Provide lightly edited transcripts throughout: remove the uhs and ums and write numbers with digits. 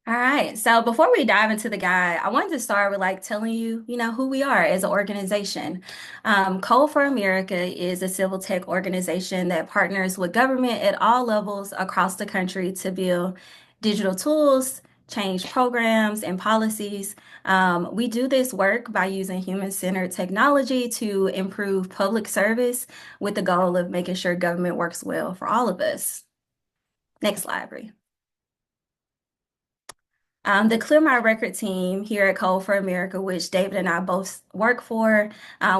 All right. So before we dive into the guide, I wanted to start with telling you, who we are as an organization. Code for America is a civil tech organization that partners with government at all levels across the country to build digital tools, change programs and policies. We do this work by using human-centered technology to improve public service with the goal of making sure government works well for all of us. Next slide, Bree. The Clear My Record team here at Code for America, which David and I both work for,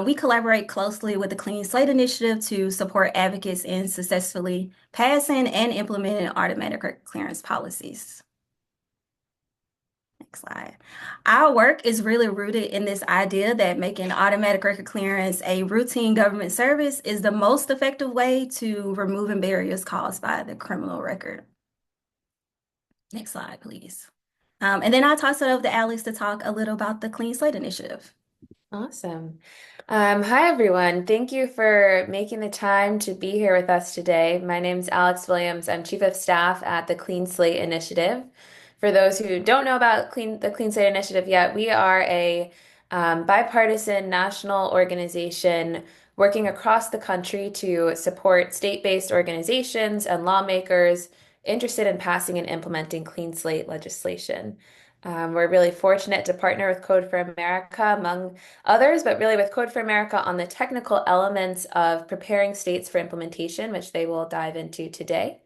we collaborate closely with the Clean Slate initiative to support advocates in successfully passing and implementing automatic record clearance policies. Next slide. Our work is really rooted in this idea that making automatic record clearance a routine government service is the most effective way to removing barriers caused by the criminal record. Next slide, please. And then I'll toss it over to Alex to talk a little about the Clean Slate Initiative. Awesome. Hi, everyone. Thank you for making the time to be here with us today. My name is Alex Williams. I'm Chief of Staff at the Clean Slate Initiative. For those who don't know about the Clean Slate Initiative yet, we are a bipartisan national organization working across the country to support state-based organizations and lawmakers interested in passing and implementing clean slate legislation. We're really fortunate to partner with Code for America, among others, but really with Code for America on the technical elements of preparing states for implementation, which they will dive into today.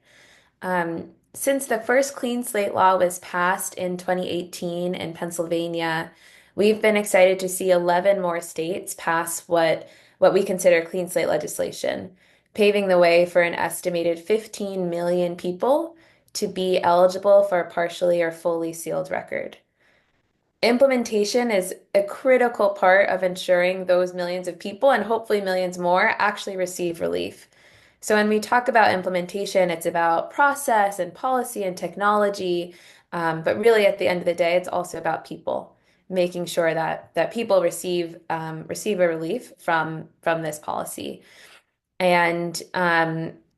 Since the first clean slate law was passed in 2018 in Pennsylvania, we've been excited to see 11 more states pass what we consider clean slate legislation, paving the way for an estimated 15 million people to be eligible for a partially or fully sealed record. Implementation is a critical part of ensuring those millions of people and hopefully millions more actually receive relief. So when we talk about implementation, it's about process and policy and technology, but really at the end of the day, it's also about people, making sure that people receive a relief from this policy. And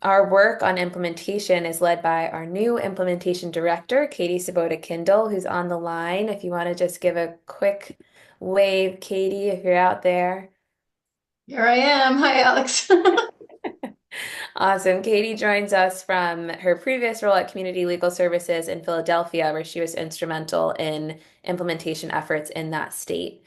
our work on implementation is led by our new implementation director, Katie Sabota Kindle, who's on the line. If you want to just give a quick wave, Katie, if you're out there. Here I am. Hi, Alex. Awesome. Katie joins us from her previous role at Community Legal Services in Philadelphia, where she was instrumental in implementation efforts in that state.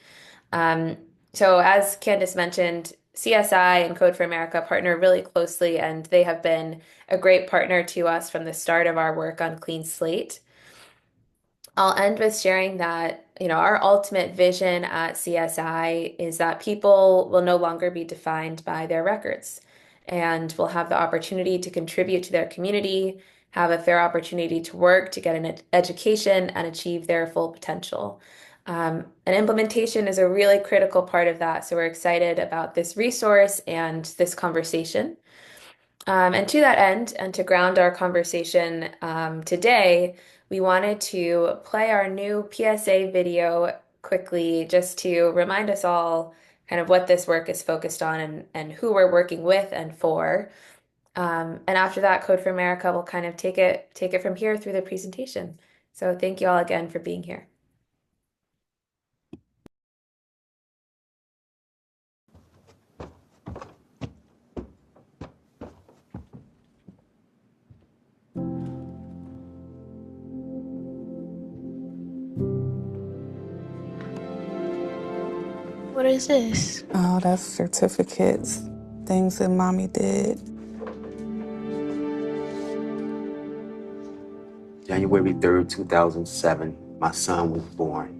Um, so as Candace mentioned, CSI and Code for America partner really closely, and they have been a great partner to us from the start of our work on Clean Slate. I'll end with sharing that, our ultimate vision at CSI is that people will no longer be defined by their records and will have the opportunity to contribute to their community, have a fair opportunity to work, to get an education, and achieve their full potential. And implementation is a really critical part of that. So we're excited about this resource and this conversation. And to that end, and to ground our conversation today, we wanted to play our new PSA video quickly just to remind us all kind of what this work is focused on and who we're working with and for. And after that, Code for America will kind of take it from here through the presentation. So thank you all again for being here. What is this? Oh, that's certificates, things that mommy did. January 3rd, 2007, my son was born.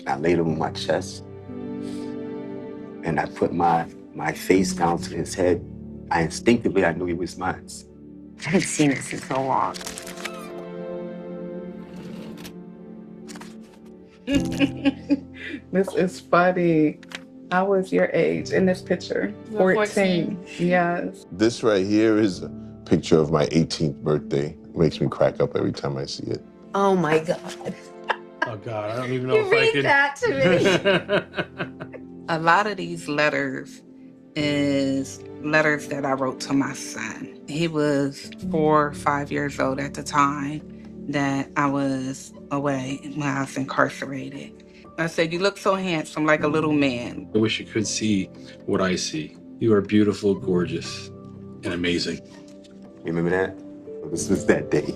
I laid him on my chest and I put my face down to his head. I knew he was mine. I haven't seen this in so long. This is funny. I was your age in this picture. 14. Yes. This right here is a picture of my 18th birthday. It makes me crack up every time I see it. Oh my God. Oh God, I don't even know You if I read can. that to me. A lot of these letters is letters that I wrote to my son. He was 4 or 5 years old at the time. that I was away when I was incarcerated. I said, "You look so handsome, like a little man." I wish you could see what I see. You are beautiful, gorgeous, and amazing. Remember that? This was that day.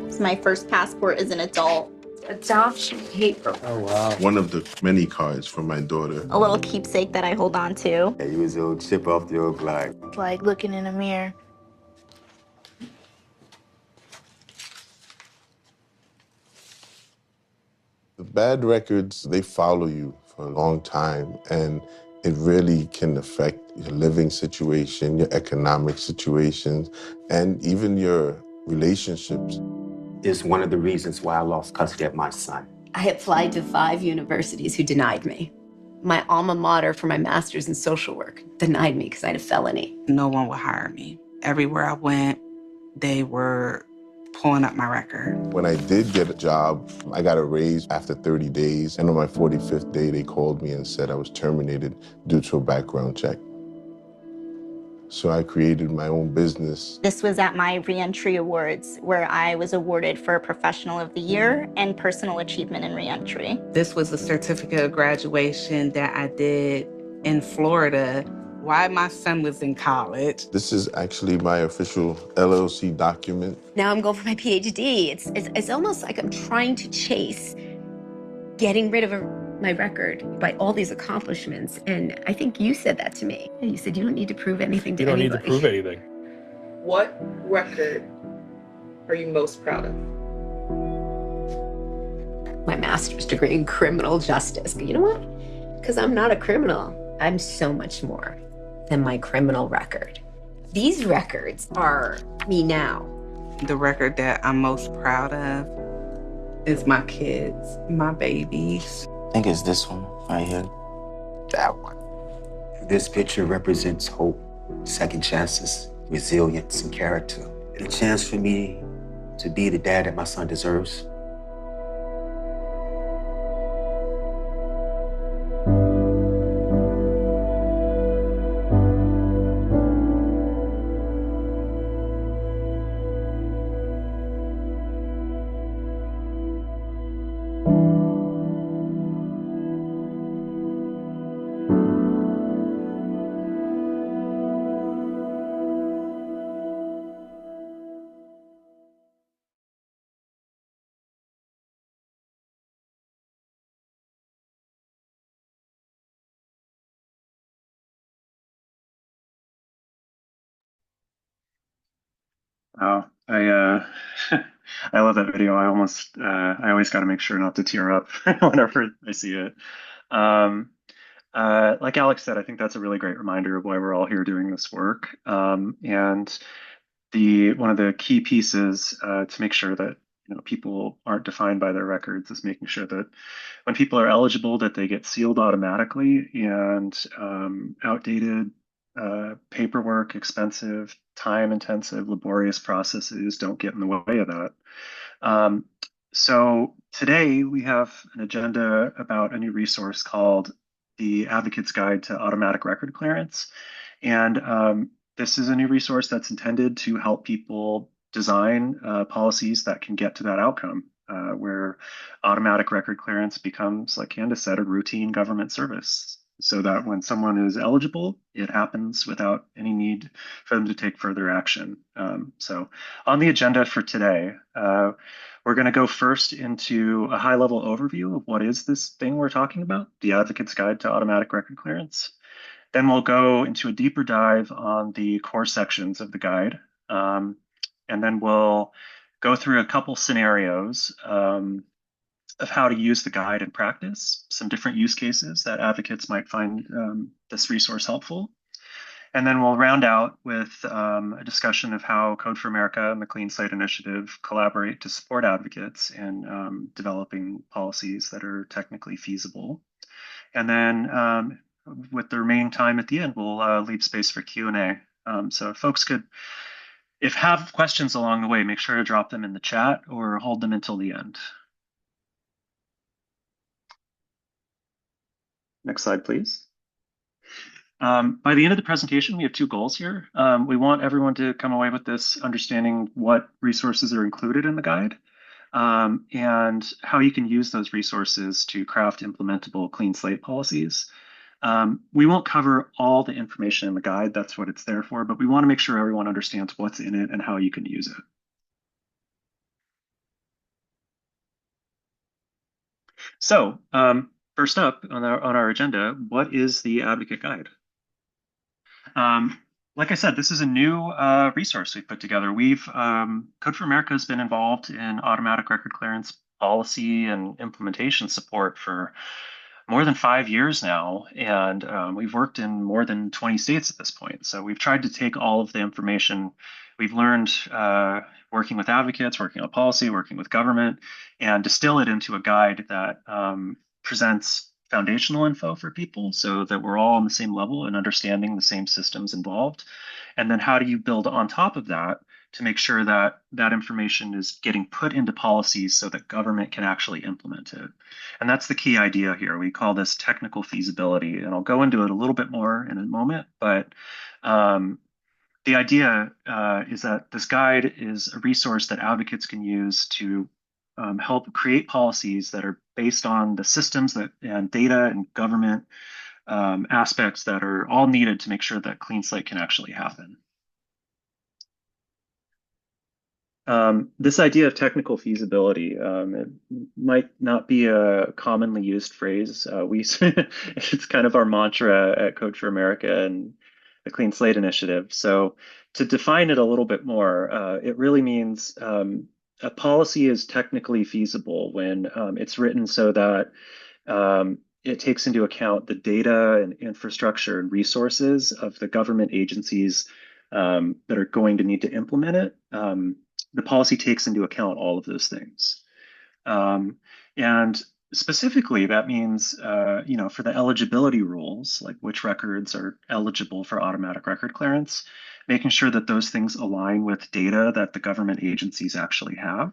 It's my first passport as an adult. Adoption paper. Oh, wow. One of the many cards from my daughter. A little keepsake that I hold on to. Yeah, you was the old chip off the old block. It's like looking in a mirror. The bad records, they follow you for a long time, and it really can affect your living situation, your economic situations, and even your relationships. It's one of the reasons why I lost custody of my son. I applied to 5 universities who denied me. My alma mater for my master's in social work denied me because I had a felony. No one would hire me. Everywhere I went, they were pulling up my record. When I did get a job, I got a raise after 30 days. And on my 45th day, they called me and said I was terminated due to a background check. So I created my own business. This was at my reentry awards where I was awarded for Professional of the Year and Personal Achievement in Reentry. This was a certificate of graduation that I did in Florida while my son was in college. This is actually my official LLC document. Now I'm going for my PhD. It's almost like I'm trying to chase getting rid of my record by all these accomplishments. And I think you said that to me. You said you don't need to prove anything to You don't need anybody. to prove anything. What record are you most proud of? My master's degree in criminal justice. You know what? Because I'm not a criminal. I'm so much more than my criminal record. These records are me now. The record that I'm most proud of is my kids, my babies. I think it's this one right here. That one. This picture represents hope, second chances, resilience, and character. And a chance for me to be the dad that my son deserves. Oh, I love that video. I always got to make sure not to tear up whenever I see it. Um, like Alex said, I think that's a really great reminder of why we're all here doing this work. And the one of the key pieces to make sure that people aren't defined by their records is making sure that when people are eligible, that they get sealed automatically, and outdated paperwork, expensive, time-intensive, laborious processes don't get in the way of that. So today we have an agenda about a new resource called the Advocate's Guide to Automatic Record Clearance. And this is a new resource that's intended to help people design policies that can get to that outcome, where automatic record clearance becomes, like Candace said, a routine government service, so that when someone is eligible, it happens without any need for them to take further action. So on the agenda for today, we're going to go first into a high-level overview of what is this thing we're talking about, the Advocate's Guide to Automatic Record Clearance. Then we'll go into a deeper dive on the core sections of the guide. And then we'll go through a couple scenarios of how to use the guide in practice, some different use cases that advocates might find this resource helpful. And then we'll round out with a discussion of how Code for America and the Clean Slate Initiative collaborate to support advocates in developing policies that are technically feasible. And then with the remaining time at the end, we'll leave space for Q&A. So folks could, if have questions along the way, make sure to drop them in the chat or hold them until the end. Next slide, please. By the end of the presentation, we have two goals here. We want everyone to come away with this understanding what resources are included in the guide, and how you can use those resources to craft implementable clean slate policies. We won't cover all the information in the guide, that's what it's there for, but we want to make sure everyone understands what's in it and how you can use it. So first up on our agenda, what is the Advocate Guide? Like I said, this is a new resource we've put together. Code for America has been involved in automatic record clearance policy and implementation support for more than 5 years now, and we've worked in more than 20 states at this point. So we've tried to take all of the information we've learned working with advocates, working on policy, working with government, and distill it into a guide that presents foundational info for people so that we're all on the same level and understanding the same systems involved. And then how do you build on top of that to make sure that that information is getting put into policies so that government can actually implement it. And that's the key idea here. We call this technical feasibility, and I'll go into it a little bit more in a moment, but the idea is that this guide is a resource that advocates can use to help create policies that are based on the systems and data and government aspects that are all needed to make sure that Clean Slate can actually happen. This idea of technical feasibility, it might not be a commonly used phrase. It's kind of our mantra at Code for America and the Clean Slate Initiative. So to define it a little bit more, it really means a policy is technically feasible when it's written so that it takes into account the data and infrastructure and resources of the government agencies that are going to need to implement it. The policy takes into account all of those things. And specifically, that means, for the eligibility rules, like which records are eligible for automatic record clearance, making sure that those things align with data that the government agencies actually have.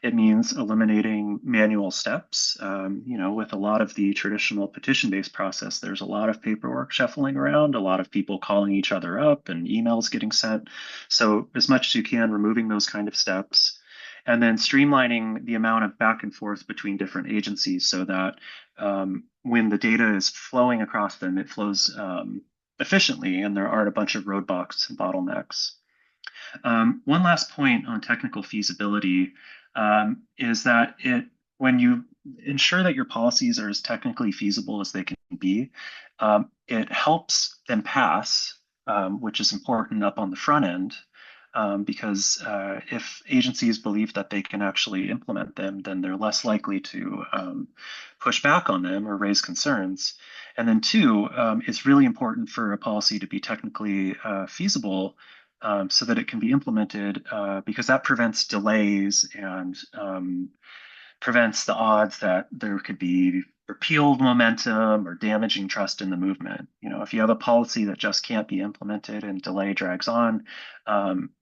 It means eliminating manual steps. With a lot of the traditional petition-based process, there's a lot of paperwork shuffling around, a lot of people calling each other up and emails getting sent. So as much as you can, removing those kind of steps. And then streamlining the amount of back and forth between different agencies so that when the data is flowing across them, it flows efficiently and there aren't a bunch of roadblocks and bottlenecks. One last point on technical feasibility is that when you ensure that your policies are as technically feasible as they can be, it helps them pass, which is important up on the front end. Because if agencies believe that they can actually implement them, then they're less likely to push back on them or raise concerns. And then two, it's really important for a policy to be technically feasible so that it can be implemented because that prevents delays and prevents the odds that there could be repealed momentum or damaging trust in the movement. If you have a policy that just can't be implemented and delay drags on,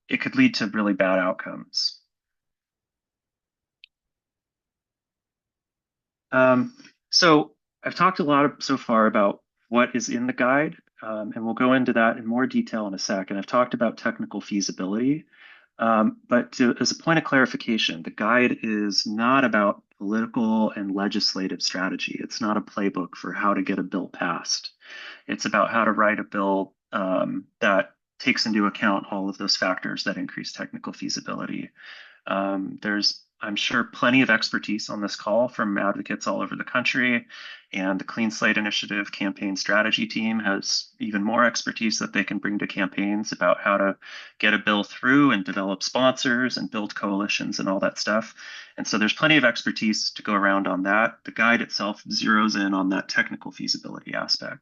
it could lead to really bad outcomes. So I've talked a lot so far about what is in the guide, and we'll go into that in more detail in a sec. And I've talked about technical feasibility. But as a point of clarification, the guide is not about political and legislative strategy. It's not a playbook for how to get a bill passed. It's about how to write a bill that takes into account all of those factors that increase technical feasibility. There's, I'm sure, plenty of expertise on this call from advocates all over the country, and the Clean Slate Initiative campaign strategy team has even more expertise that they can bring to campaigns about how to get a bill through and develop sponsors and build coalitions and all that stuff. And so there's plenty of expertise to go around on that. The guide itself zeroes in on that technical feasibility aspect.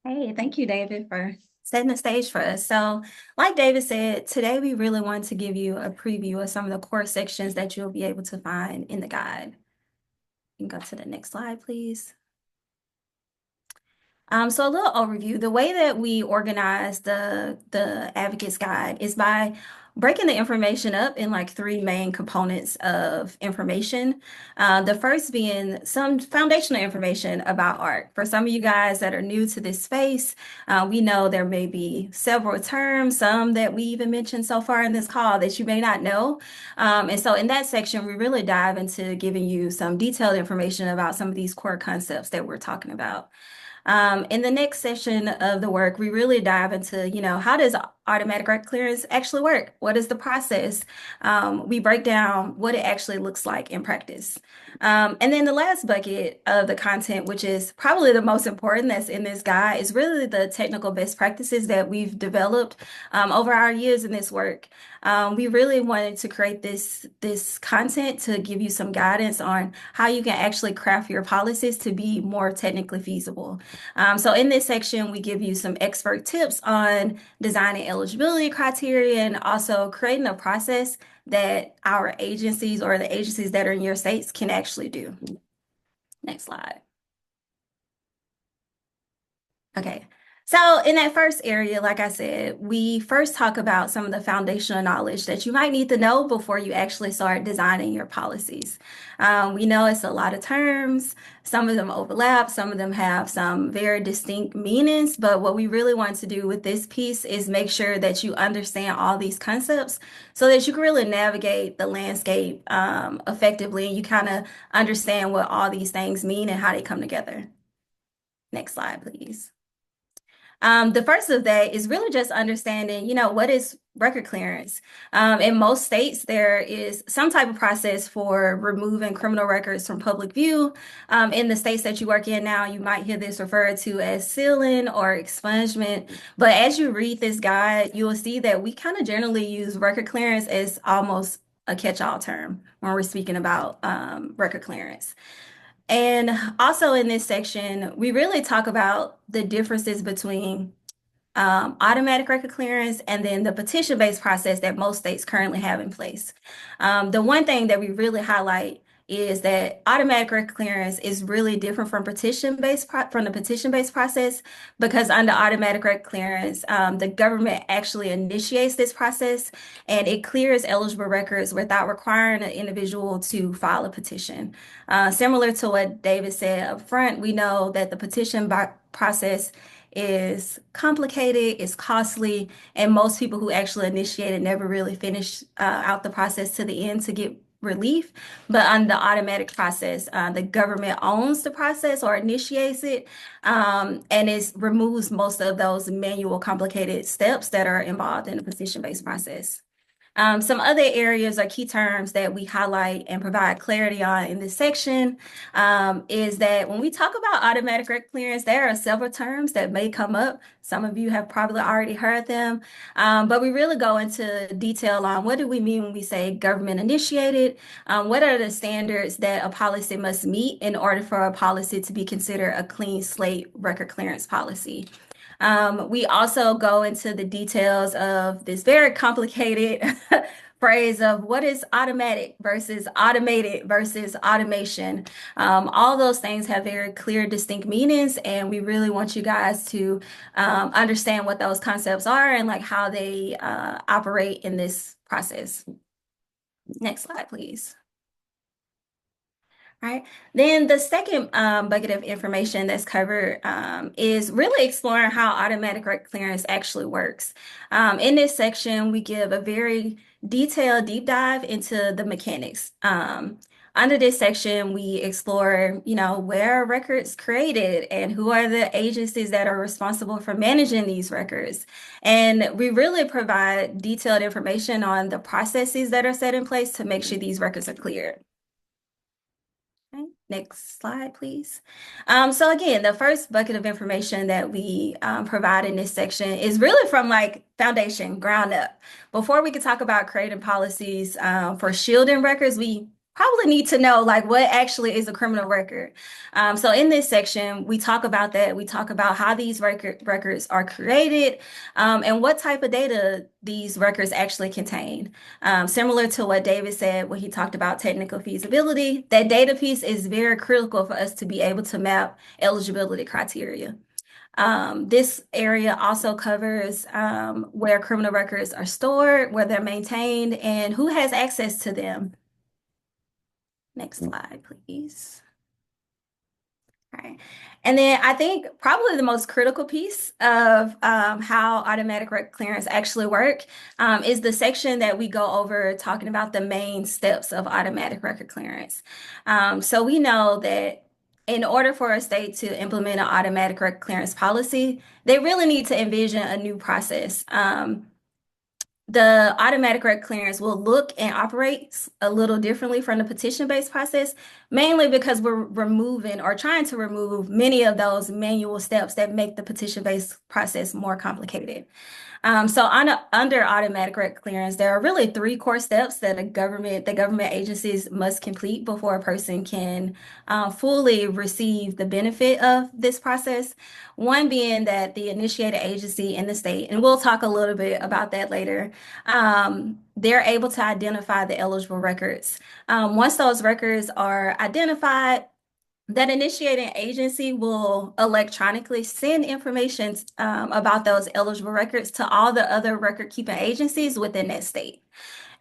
Hey, thank you, David, for setting the stage for us. So, like David said, today we really want to give you a preview of some of the core sections that you'll be able to find in the guide. You can go to the next slide, please. So a little overview. The way that we organize the Advocates Guide is by breaking the information up in like three main components of information. The first being some foundational information about art. For some of you guys that are new to this space, we know there may be several terms, some that we even mentioned so far in this call that you may not know. And so in that section, we really dive into giving you some detailed information about some of these core concepts that we're talking about. In the next session of the work, we really dive into, how does automatic record clearance actually work? What is the process? We break down what it actually looks like in practice. And then the last bucket of the content, which is probably the most important that's in this guide, is really the technical best practices that we've developed over our years in this work. We really wanted to create this content to give you some guidance on how you can actually craft your policies to be more technically feasible. So in this section, we give you some expert tips on designing eligibility criteria and also creating a process that our agencies or the agencies that are in your states can actually do. Next slide. Okay. So in that first area, like I said, we first talk about some of the foundational knowledge that you might need to know before you actually start designing your policies. We know it's a lot of terms. Some of them overlap. Some of them have some very distinct meanings. But what we really want to do with this piece is make sure that you understand all these concepts so that you can really navigate the landscape effectively and you kind of understand what all these things mean and how they come together. Next slide, please. The first of that is really just understanding, what is record clearance? In most states, there is some type of process for removing criminal records from public view. In the states that you work in now, you might hear this referred to as sealing or expungement. But as you read this guide, you will see that we kind of generally use record clearance as almost a catch-all term when we're speaking about record clearance. And also in this section, we really talk about the differences between automatic record clearance and then the petition-based process that most states currently have in place. The one thing that we really highlight is that automatic record clearance is really different from the petition-based process because under automatic record clearance, the government actually initiates this process and it clears eligible records without requiring an individual to file a petition. Similar to what David said up front, we know that the petition process is complicated, it's costly, and most people who actually initiate it never really finish out the process to the end to get relief. But on the automatic process, the government owns the process or initiates it, and it removes most of those manual complicated steps that are involved in the petition-based process. Some other areas or key terms that we highlight and provide clarity on in this section is that when we talk about automatic record clearance, there are several terms that may come up. Some of you have probably already heard them, but we really go into detail on what do we mean when we say government initiated, what are the standards that a policy must meet in order for a policy to be considered a clean slate record clearance policy. We also go into the details of this very complicated phrase of what is automatic versus automated versus automation. All those things have very clear, distinct meanings, and we really want you guys to understand what those concepts are and like how they operate in this process. Next slide, please. Right. Then the second bucket of information that's covered is really exploring how automatic record clearance actually works. In this section, we give a very detailed deep dive into the mechanics. Under this section, we explore, where are records created and who are the agencies that are responsible for managing these records. And we really provide detailed information on the processes that are set in place to make sure these records are cleared. Okay, next slide, please. So again, the first bucket of information that we provide in this section is really from like foundation, ground up. Before we can talk about creating policies for shielding records, we probably need to know like what actually is a criminal record. So in this section, we talk about that. We talk about how these records are created and what type of data these records actually contain. Similar to what David said when he talked about technical feasibility, that data piece is very critical for us to be able to map eligibility criteria. This area also covers where criminal records are stored, where they're maintained, and who has access to them. Next slide, please. All right. And then I think probably the most critical piece of how automatic record clearance actually work is the section that we go over talking about the main steps of automatic record clearance. So we know that in order for a state to implement an automatic record clearance policy, they really need to envision a new process. The automatic record clearance will look and operate a little differently from the petition-based process, mainly because we're removing or trying to remove many of those manual steps that make the petition-based process more complicated. Under automatic record clearance, there are really three core steps that the government agencies must complete before a person can fully receive the benefit of this process. One being that the initiated agency in the state, and we'll talk a little bit about that later, they're able to identify the eligible records. Once those records are identified, that initiating agency will electronically send information about those eligible records to all the other record-keeping agencies within that state.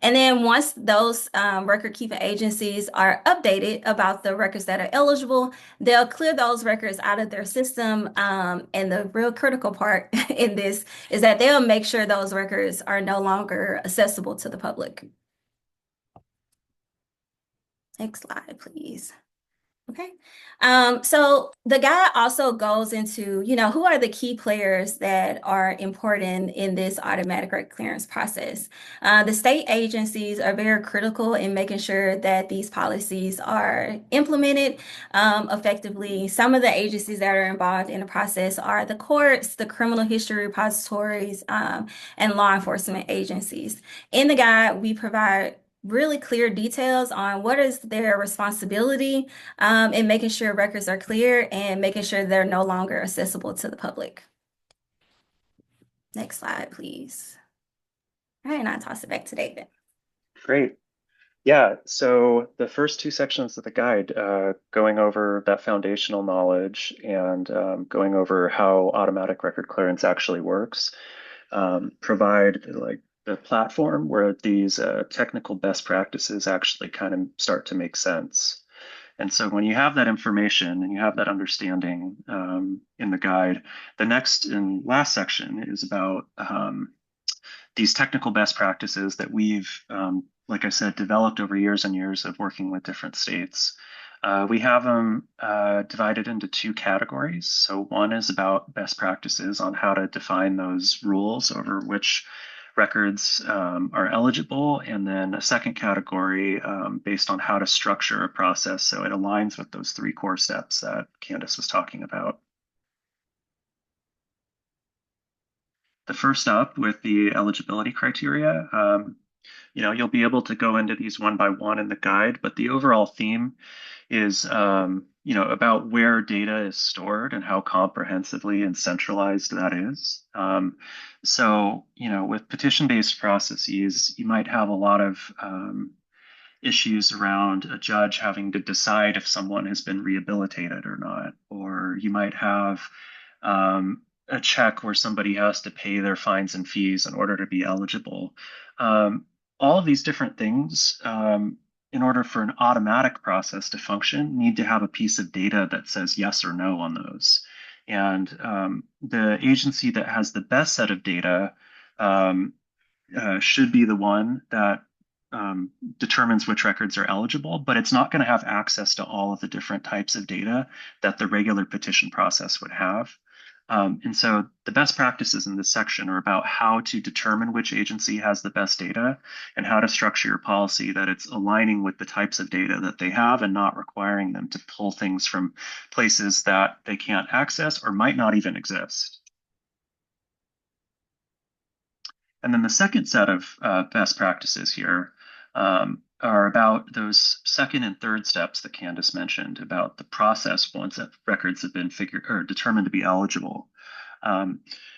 And then once those record-keeping agencies are updated about the records that are eligible, they'll clear those records out of their system. And the real critical part in this is that they'll make sure those records are no longer accessible to the public. Next slide, please. Okay. So the guide also goes into, who are the key players that are important in this automatic record clearance process. The state agencies are very critical in making sure that these policies are implemented effectively. Some of the agencies that are involved in the process are the courts, the criminal history repositories, and law enforcement agencies. In the guide, we provide really clear details on what is their responsibility in making sure records are clear and making sure they're no longer accessible to the public. Next slide, please. All right, and I'll toss it back to David. Great. Yeah, so the first two sections of the guide, going over that foundational knowledge and going over how automatic record clearance actually works, provide like the platform where these technical best practices actually kind of start to make sense. And so when you have that information and you have that understanding in the guide, the next and last section is about these technical best practices that we've, like I said, developed over years and years of working with different states. We have them divided into two categories. So one is about best practices on how to define those rules over which records are eligible, and then a second category based on how to structure a process so it aligns with those three core steps that Candace was talking about. The first up with the eligibility criteria, you'll be able to go into these one by one in the guide, but the overall theme is about where data is stored and how comprehensively and centralized that is. So with petition-based processes, you might have a lot of issues around a judge having to decide if someone has been rehabilitated or not, or you might have a check where somebody has to pay their fines and fees in order to be eligible. All of these different things, in order for an automatic process to function, need to have a piece of data that says yes or no on those. And the agency that has the best set of data should be the one that determines which records are eligible, but it's not going to have access to all of the different types of data that the regular petition process would have. And so the best practices in this section are about how to determine which agency has the best data and how to structure your policy that it's aligning with the types of data that they have and not requiring them to pull things from places that they can't access or might not even exist. And then the second set of best practices here are about those second and third steps that Candace mentioned about the process once that records have been determined to be eligible.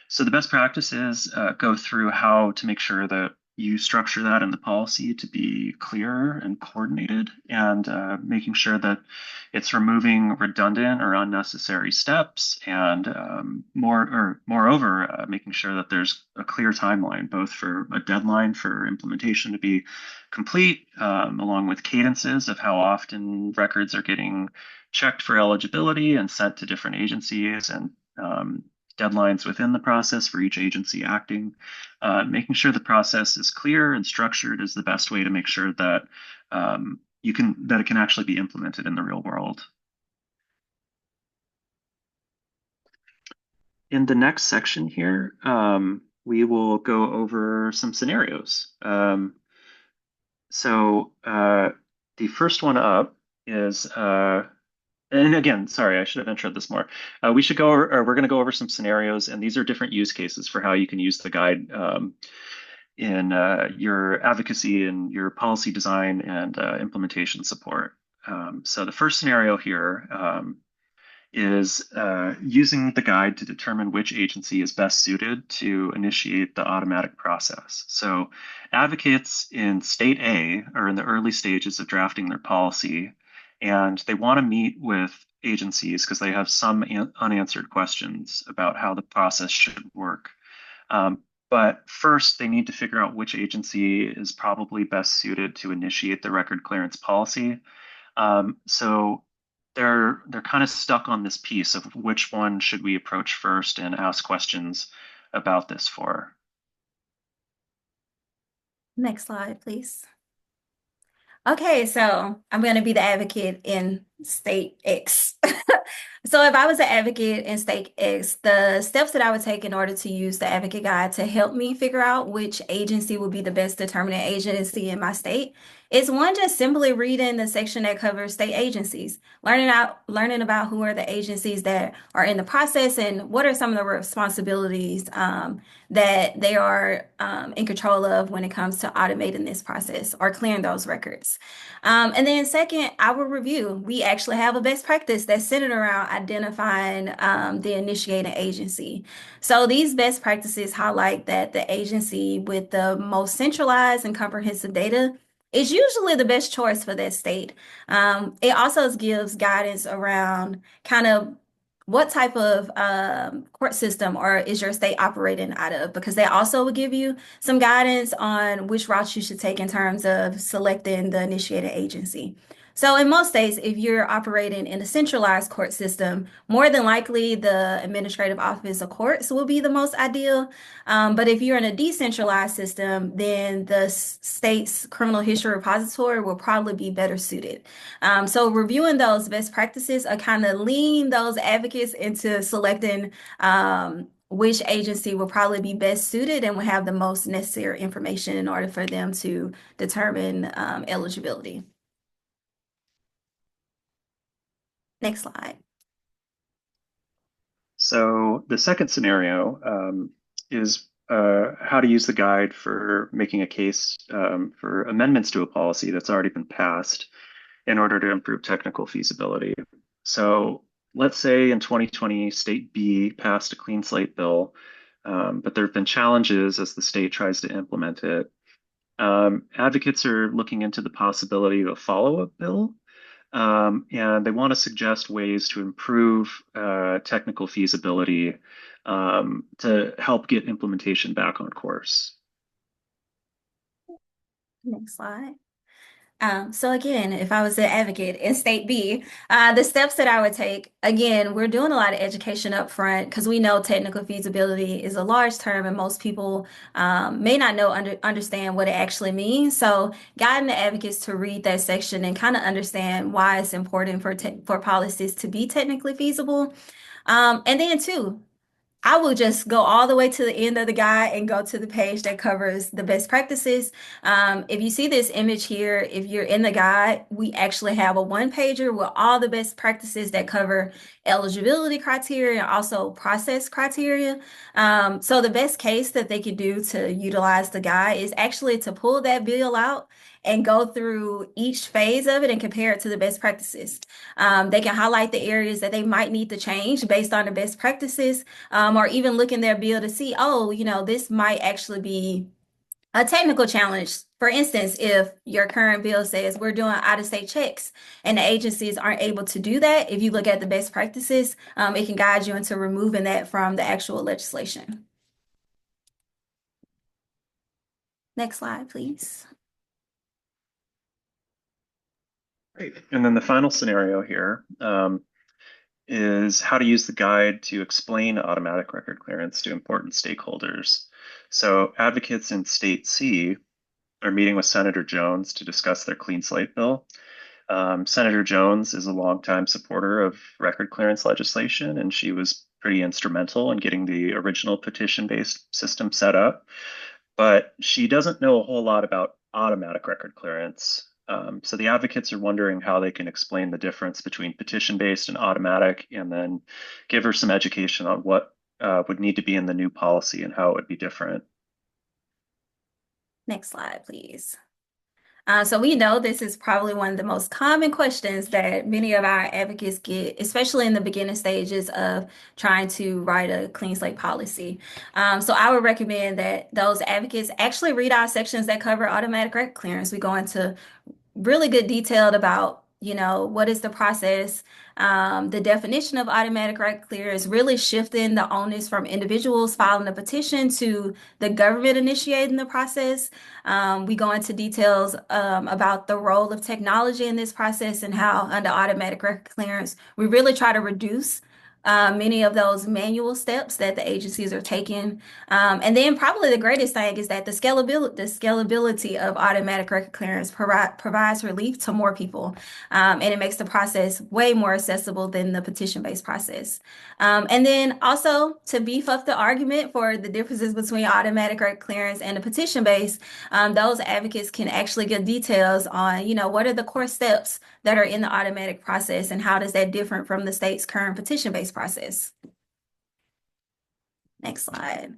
So the best practices go through how to make sure that you structure that in the policy to be clear and coordinated, and making sure that it's removing redundant or unnecessary steps, and moreover, making sure that there's a clear timeline, both for a deadline for implementation to be complete, along with cadences of how often records are getting checked for eligibility and sent to different agencies, and deadlines within the process for each agency acting. Making sure the process is clear and structured is the best way to make sure that that it can actually be implemented in the real world. In the next section here, we will go over some scenarios. The first one up is and again, sorry, I should have introed this more. We should go, or we're going to go over some scenarios, and these are different use cases for how you can use the guide in your advocacy and your policy design and implementation support. So the first scenario here is using the guide to determine which agency is best suited to initiate the automatic process. So advocates in state A are in the early stages of drafting their policy, and they want to meet with agencies because they have some unanswered questions about how the process should work. But first, they need to figure out which agency is probably best suited to initiate the record clearance policy. So they're kind of stuck on this piece of which one should we approach first and ask questions about this for. Next slide, please. Okay, so I'm going to be the advocate in state X. So if I was an advocate in state X, the steps that I would take in order to use the advocate guide to help me figure out which agency would be the best determining agency in my state is one, just simply reading the section that covers state agencies, learning about who are the agencies that are in the process and what are some of the responsibilities that they are in control of when it comes to automating this process or clearing those records. And then second, I will review. We actually have a best practice that's centered around identifying the initiating agency. So these best practices highlight that the agency with the most centralized and comprehensive data is usually the best choice for that state. It also gives guidance around kind of what type of court system or is your state operating out of, because they also will give you some guidance on which routes you should take in terms of selecting the initiated agency. So in most states, if you're operating in a centralized court system, more than likely the administrative office of courts will be the most ideal. But if you're in a decentralized system, then the state's criminal history repository will probably be better suited. So reviewing those best practices are kind of lean those advocates into selecting which agency will probably be best suited and will have the most necessary information in order for them to determine eligibility. Next slide. So the second scenario is how to use the guide for making a case for amendments to a policy that's already been passed in order to improve technical feasibility. So let's say in 2020, State B passed a Clean Slate bill, but there have been challenges as the state tries to implement it. Advocates are looking into the possibility of a follow-up bill, and they want to suggest ways to improve technical feasibility to help get implementation back on course. Next slide. So again, if I was an advocate in state B, the steps that I would take, again, we're doing a lot of education up front because we know technical feasibility is a large term and most people may not understand what it actually means. So guiding the advocates to read that section and kind of understand why it's important for policies to be technically feasible. And then two, I will just go all the way to the end of the guide and go to the page that covers the best practices. If you see this image here, if you're in the guide, we actually have a one-pager with all the best practices that cover eligibility criteria and also process criteria. So the best case that they could do to utilize the guide is actually to pull that bill out and go through each phase of it and compare it to the best practices. They can highlight the areas that they might need to change based on the best practices, or even look in their bill to see, oh, this might actually be A technical challenge, for instance, if your current bill says we're doing out-of-state checks and the agencies aren't able to do that, if you look at the best practices, it can guide you into removing that from the actual legislation. Next slide, please. Great. And then the final scenario here is how to use the guide to explain automatic record clearance to important stakeholders. So advocates in State C are meeting with Senator Jones to discuss their Clean Slate bill. Senator Jones is a longtime supporter of record clearance legislation, and she was pretty instrumental in getting the original petition-based system set up. But she doesn't know a whole lot about automatic record clearance. So the advocates are wondering how they can explain the difference between petition-based and automatic, and then give her some education on what would need to be in the new policy and how it would be different. Next slide, please. So we know this is probably one of the most common questions that many of our advocates get, especially in the beginning stages of trying to write a clean slate policy. So I would recommend that those advocates actually read our sections that cover automatic record clearance. We go into really good detailed about, what is the process, the definition of automatic record clearance, really shifting the onus from individuals filing a petition to the government initiating the process. We go into details about the role of technology in this process and how under automatic record clearance, we really try to reduce many of those manual steps that the agencies are taking. And then probably the greatest thing is that the scalability of automatic record clearance provides relief to more people. And it makes the process way more accessible than the petition-based process. And then also to beef up the argument for the differences between automatic record clearance and the petition-based, those advocates can actually get details on, what are the core steps that are in the automatic process and how does that differ from the state's current petition-based process. Next slide.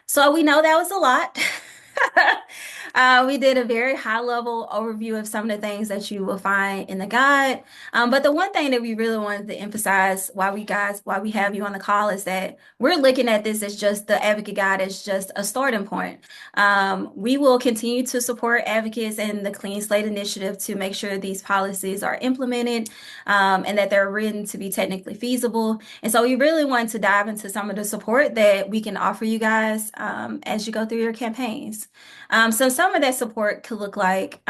So we know that was a lot. We did a very high-level overview of some of the things that you will find in the guide. But the one thing that we really wanted to emphasize while we have you on the call is that we're looking at this as just the advocate guide as just a starting point. We will continue to support advocates in the Clean Slate initiative to make sure these policies are implemented and that they're written to be technically feasible. And so we really want to dive into some of the support that we can offer you guys as you go through your campaigns. So some of that support could look like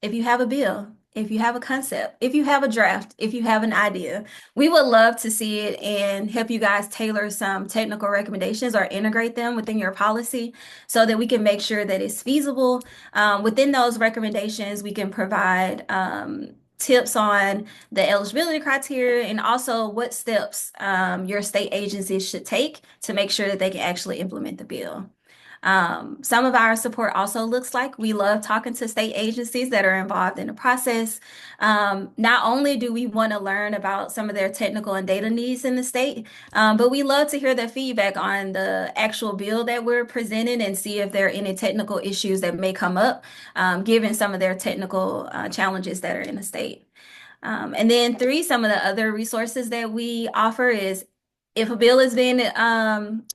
if you have a bill, if you have a concept, if you have a draft, if you have an idea, we would love to see it and help you guys tailor some technical recommendations or integrate them within your policy so that we can make sure that it's feasible. Within those recommendations, we can provide tips on the eligibility criteria and also what steps your state agencies should take to make sure that they can actually implement the bill. Some of our support also looks like we love talking to state agencies that are involved in the process. Not only do we want to learn about some of their technical and data needs in the state, but we love to hear their feedback on the actual bill that we're presenting and see if there are any technical issues that may come up, given some of their technical challenges that are in the state. And then three, some of the other resources that we offer is if a bill is being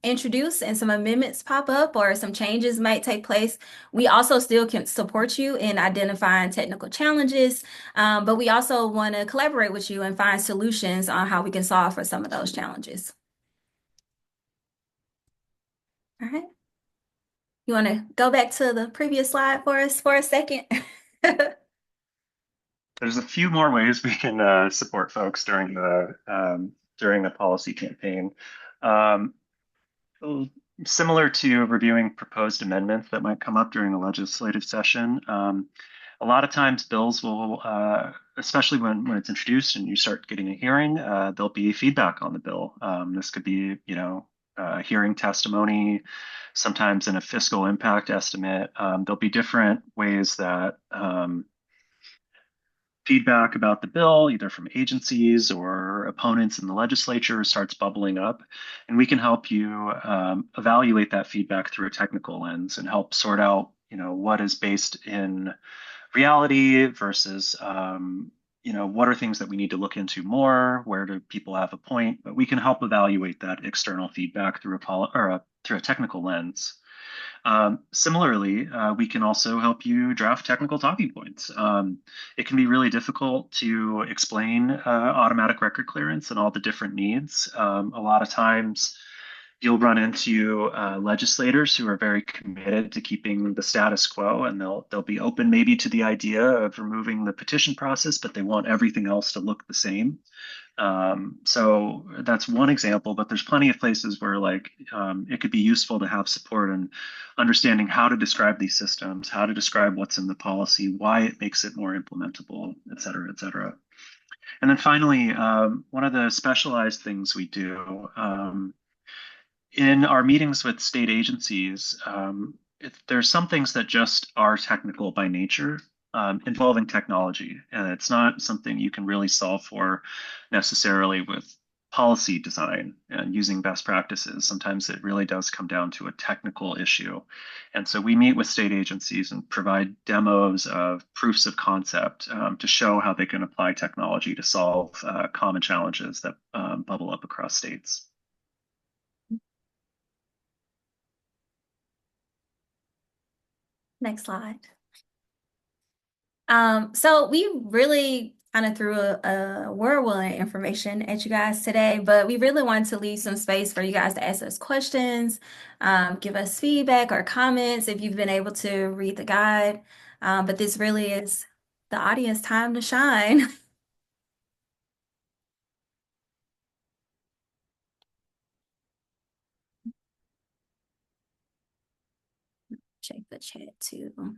introduced and some amendments pop up or some changes might take place, we also still can support you in identifying technical challenges, but we also want to collaborate with you and find solutions on how we can solve for some of those challenges. All right. You want to go back to the previous slide for us for a second? There's a few more ways we can support folks during the policy campaign. Similar to reviewing proposed amendments that might come up during a legislative session, a lot of times bills will, especially when it's introduced and you start getting a hearing, there'll be feedback on the bill. This could be, hearing testimony, sometimes in a fiscal impact estimate. There'll be different ways that feedback about the bill, either from agencies or opponents in the legislature, starts bubbling up. And we can help you evaluate that feedback through a technical lens and help sort out, what is based in reality versus, what are things that we need to look into more? Where do people have a point? But we can help evaluate that external feedback through a technical lens. Similarly, we can also help you draft technical talking points. It can be really difficult to explain automatic record clearance and all the different needs. A lot of times, you'll run into legislators who are very committed to keeping the status quo, and they'll be open maybe to the idea of removing the petition process, but they want everything else to look the same. So that's one example, but there's plenty of places where it could be useful to have support in understanding how to describe these systems, how to describe what's in the policy, why it makes it more implementable, et cetera, et cetera. And then finally, one of the specialized things we do in our meetings with state agencies, there's some things that just are technical by nature, involving technology, and it's not something you can really solve for necessarily with policy design and using best practices. Sometimes it really does come down to a technical issue. And so we meet with state agencies and provide demos of proofs of concept to show how they can apply technology to solve common challenges that bubble up across states. Next slide. So we really kind of threw a whirlwind of information at you guys today, but we really wanted to leave some space for you guys to ask us questions, give us feedback or comments if you've been able to read the guide. But this really is the audience time to shine. Check the chat too.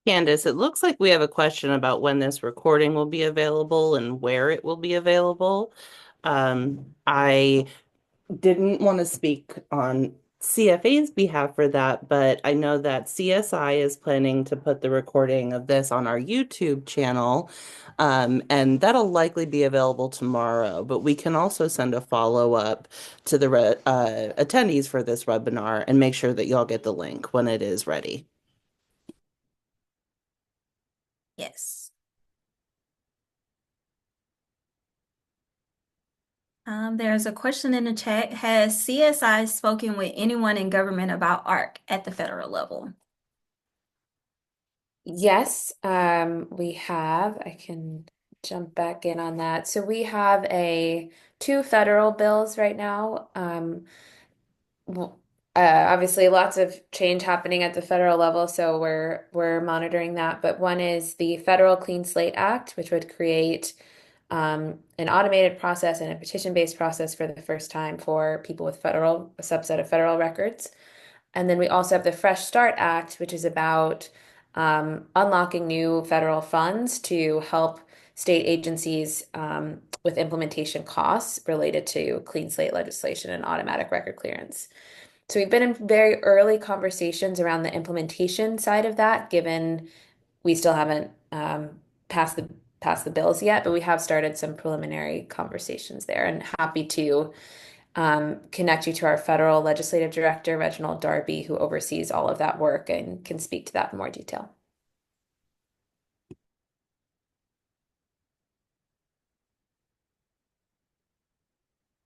Candace, it looks like we have a question about when this recording will be available and where it will be available. I didn't want to speak on CfA's behalf for that, but I know that CSI is planning to put the recording of this on our YouTube channel, and that'll likely be available tomorrow. But we can also send a follow-up to the attendees for this webinar and make sure that y'all get the link when it is ready. Yes. There's a question in the chat. Has CSI spoken with anyone in government about ARC at the federal level? Yes, we have. I can jump back in on that. So we have two federal bills right now. Obviously, lots of change happening at the federal level, so we're monitoring that. But one is the Federal Clean Slate Act, which would create an automated process and a petition-based process for the first time for people with a subset of federal records. And then we also have the Fresh Start Act, which is about unlocking new federal funds to help state agencies with implementation costs related to clean slate legislation and automatic record clearance. So we've been in very early conversations around the implementation side of that, given we still haven't passed the bills yet, but we have started some preliminary conversations there, and happy to connect you to our federal legislative director, Reginald Darby, who oversees all of that work and can speak to that in more detail.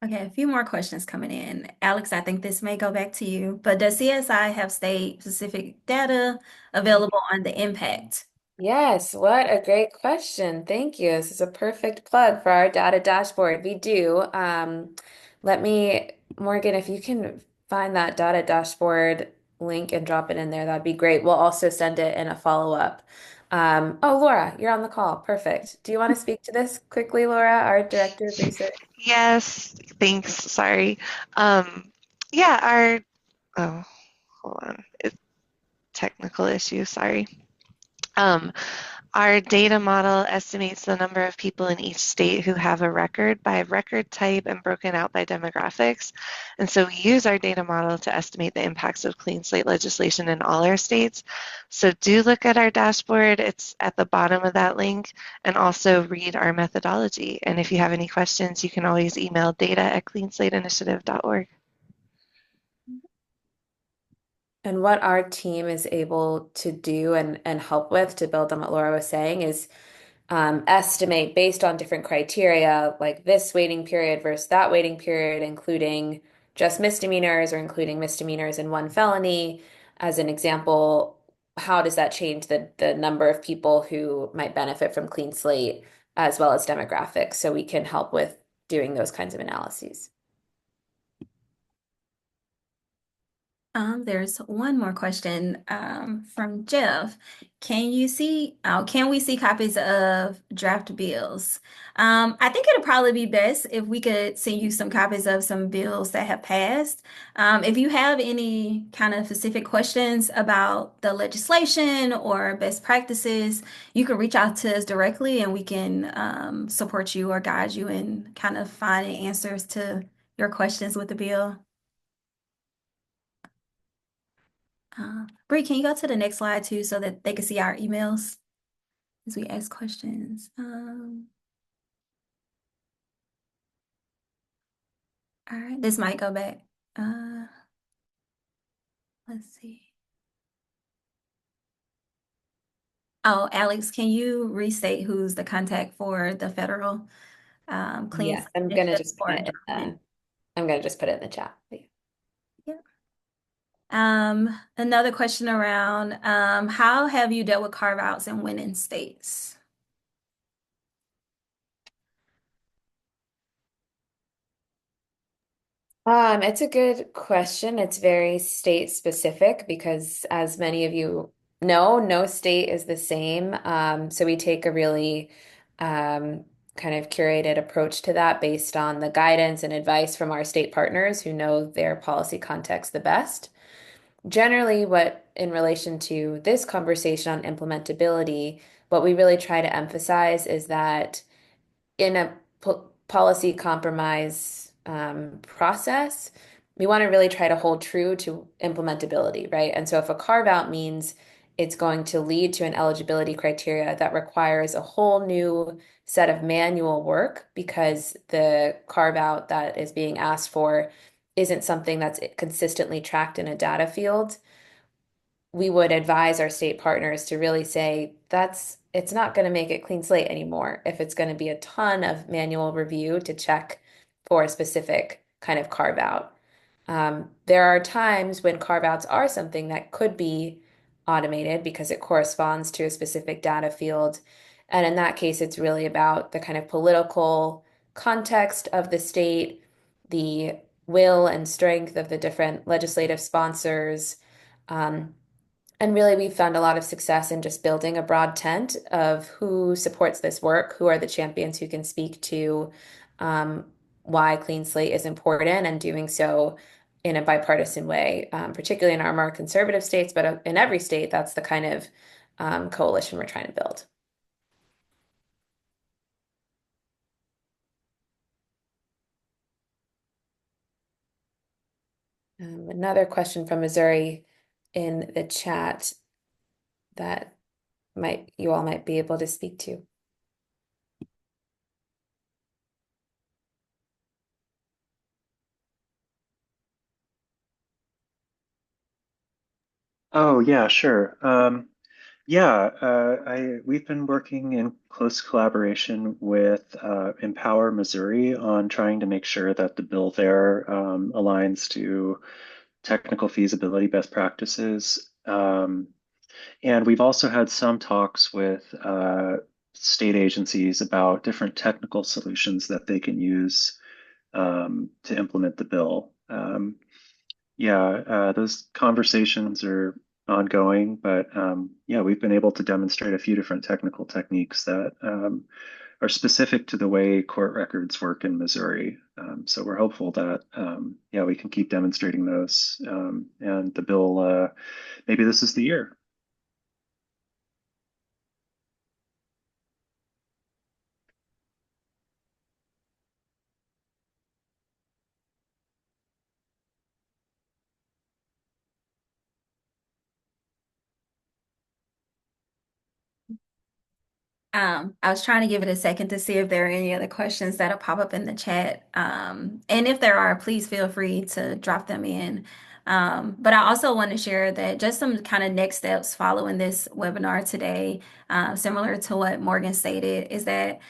Okay, a few more questions coming in. Alex, I think this may go back to you, but does CSI have state-specific data available on the impact? Yes, what a great question. Thank you. This is a perfect plug for our data dashboard. We do. Morgan, if you can find that data dashboard link and drop it in there, that'd be great. We'll also send it in a follow-up. Oh, Laura, you're on the call. Perfect. Do you want to speak to this quickly, Laura, our director of research? Yes, thanks. Sorry. Oh, hold on. It's technical issue, sorry. Our data model estimates the number of people in each state who have a record by record type and broken out by demographics. And so we use our data model to estimate the impacts of clean slate legislation in all our states. So do look at our dashboard. It's at the bottom of that link, and also read our methodology. And if you have any questions, you can always email data@cleanslateinitiative.org. And what our team is able to do and help with, to build on what Laura was saying, is estimate based on different criteria, like this waiting period versus that waiting period, including just misdemeanors or including misdemeanors and one felony. As an example, how does that change the number of people who might benefit from Clean Slate as well as demographics? So we can help with doing those kinds of analyses. There's one more question from Jeff. Can we see copies of draft bills? I think it'll probably be best if we could send you some copies of some bills that have passed. If you have any kind of specific questions about the legislation or best practices, you can reach out to us directly and we can support you or guide you in kind of finding answers to your questions with the bill. Bree, can you go to the next slide too so that they can see our emails as we ask questions? All right, this might go back. Let's see. Oh, Alex, can you restate who's the contact for the federal Clean Yes, I'm Slate gonna Initiative just put for it in government? I'm gonna just put it in the chat. Yeah. Another question around how have you dealt with carve-outs in winning states? It's a good question. It's very state specific because, as many of you know, no state is the same. So we take a really kind of curated approach to that based on the guidance and advice from our state partners who know their policy context the best. Generally, what in relation to this conversation on implementability, what we really try to emphasize is that in a policy compromise process, we want to really try to hold true to implementability, right? And so if a carve out means it's going to lead to an eligibility criteria that requires a whole new set of manual work because the carve out that is being asked for isn't something that's consistently tracked in a data field, we would advise our state partners to really say it's not going to make it clean slate anymore if it's going to be a ton of manual review to check for a specific kind of carve out. There are times when carve outs are something that could be automated because it corresponds to a specific data field. And in that case, it's really about the kind of political context of the state, the will and strength of the different legislative sponsors. Um, and really, we've found a lot of success in just building a broad tent of who supports this work, who are the champions who can speak to um, why Clean Slate is important, and doing so in a bipartisan way, particularly in our more conservative states, but in every state, that's the kind of coalition we're trying to build. Another question from Missouri in the chat that you all might be able to speak to. Oh, yeah, sure. Yeah, we've been working in close collaboration with Empower Missouri on trying to make sure that the bill there aligns to technical feasibility best practices. And we've also had some talks with state agencies about different technical solutions that they can use to implement the bill. Yeah, those conversations are ongoing, but yeah, we've been able to demonstrate a few different technical techniques that are specific to the way court records work in Missouri. So we're hopeful that yeah, we can keep demonstrating those, and the bill, maybe this is the year. I was trying to give it a second to see if there are any other questions that'll pop up in the chat. And if there are, please feel free to drop them in. But I also want to share that just some kind of next steps following this webinar today, similar to what Morgan stated, is that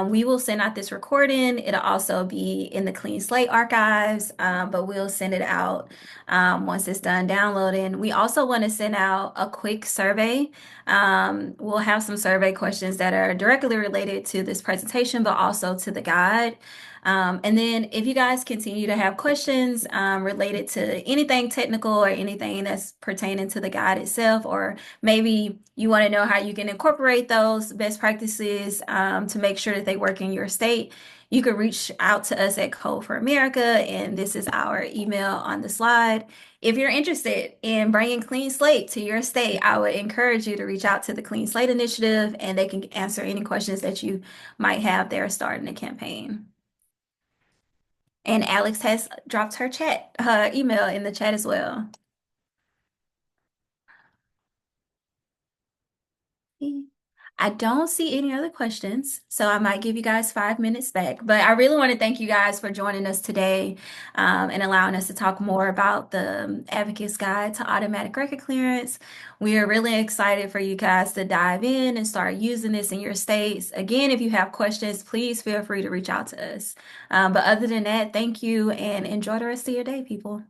we will send out this recording. It'll also be in the Clean Slate archives, but we'll send it out once it's done downloading. We also want to send out a quick survey. We'll have some survey questions that are directly related to this presentation, but also to the guide. And then if you guys continue to have questions related to anything technical or anything that's pertaining to the guide itself, or maybe you want to know how you can incorporate those best practices to make sure that they work in your state, you can reach out to us at Code for America, and this is our email on the slide. If you're interested in bringing Clean Slate to your state, I would encourage you to reach out to the Clean Slate Initiative, and they can answer any questions that you might have there starting the campaign. And Alex has dropped her email in the chat as well. I don't see any other questions, so I might give you guys 5 minutes back. But I really want to thank you guys for joining us today and allowing us to talk more about the Advocate's Guide to Automatic Record Clearance. We are really excited for you guys to dive in and start using this in your states. Again, if you have questions, please feel free to reach out to us. But other than that, thank you and enjoy the rest of your day, people.